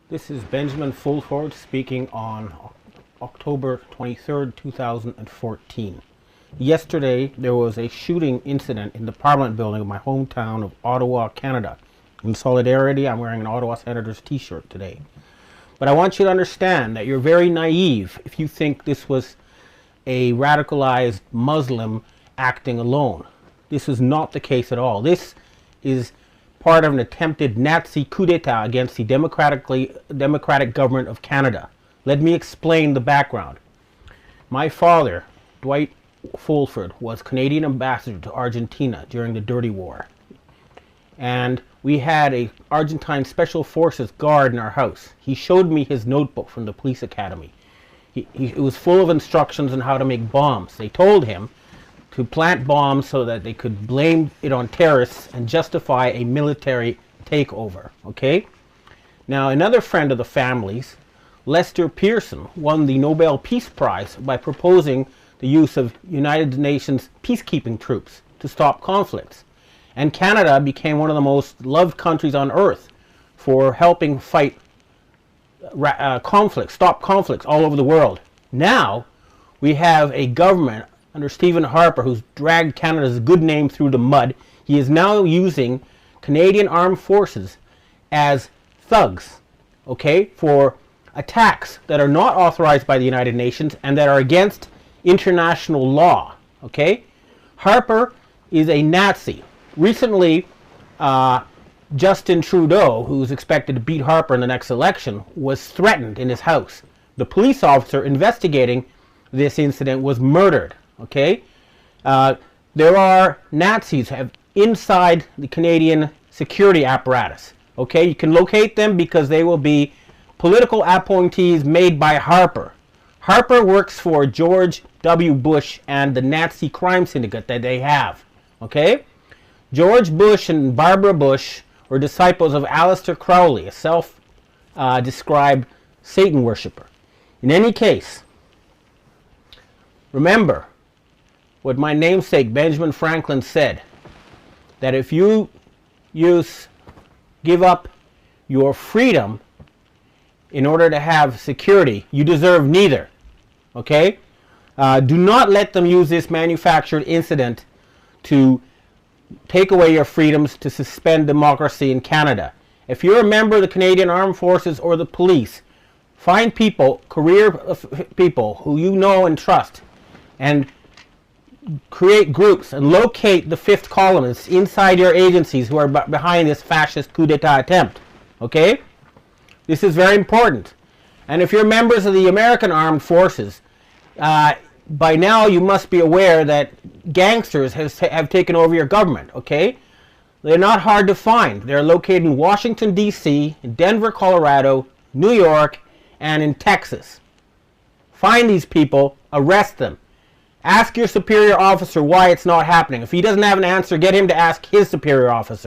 This is Benjamin Fulford speaking on October 23rd, 2014. Yesterday, there was a shooting incident in the Parliament building of my hometown of Ottawa, Canada. In solidarity, I'm wearing an Ottawa Senators t-shirt today. But I want you to understand that you're very naive if you think this was a radicalized Muslim acting alone. This is not the case at all. This is part of an attempted Nazi coup d'etat against the democratic government of Canada. Let me explain the background. My father, Dwight Fulford, was Canadian ambassador to Argentina during the Dirty War. And we had a Argentine Special Forces guard in our house. He showed me his notebook from the police academy. It was full of instructions on how to make bombs. They told him to plant bombs so that they could blame it on terrorists and justify a military takeover. Okay? Now, another friend of the family's, Lester Pearson, won the Nobel Peace Prize by proposing the use of United Nations peacekeeping troops to stop conflicts. And Canada became one of the most loved countries on earth for helping fight conflicts, stop conflicts all over the world. Now, we have a government under Stephen Harper who's dragged Canada's good name through the mud. He is now using Canadian armed forces as thugs, okay, for attacks that are not authorized by the United Nations and that are against international law, okay? Harper is a Nazi. Recently, Justin Trudeau, who's expected to beat Harper in the next election, was threatened in his house. The police officer investigating this incident was murdered. Okay, there are Nazis inside the Canadian security apparatus. Okay, you can locate them because they will be political appointees made by Harper. Harper works for George W. Bush and the Nazi crime syndicate that they have. Okay, George Bush and Barbara Bush were disciples of Aleister Crowley, a self-described Satan worshipper. In any case, remember what my namesake Benjamin Franklin said, that if you give up your freedom in order to have security, you deserve neither. Okay? Do not let them use this manufactured incident to take away your freedoms, to suspend democracy in Canada. If you're a member of the Canadian Armed Forces or the police, find people, career people who you know and trust, and create groups and locate the fifth columnists inside your agencies who are behind this fascist coup d'etat attempt. Okay? This is very important. And if you're members of the American Armed Forces, by now you must be aware that gangsters have taken over your government. Okay? They're not hard to find. They're located in Washington, D.C., in Denver, Colorado, New York, and in Texas. Find these people, arrest them. Ask your superior officer why it's not happening. If he doesn't have an answer, get him to ask his superior officer.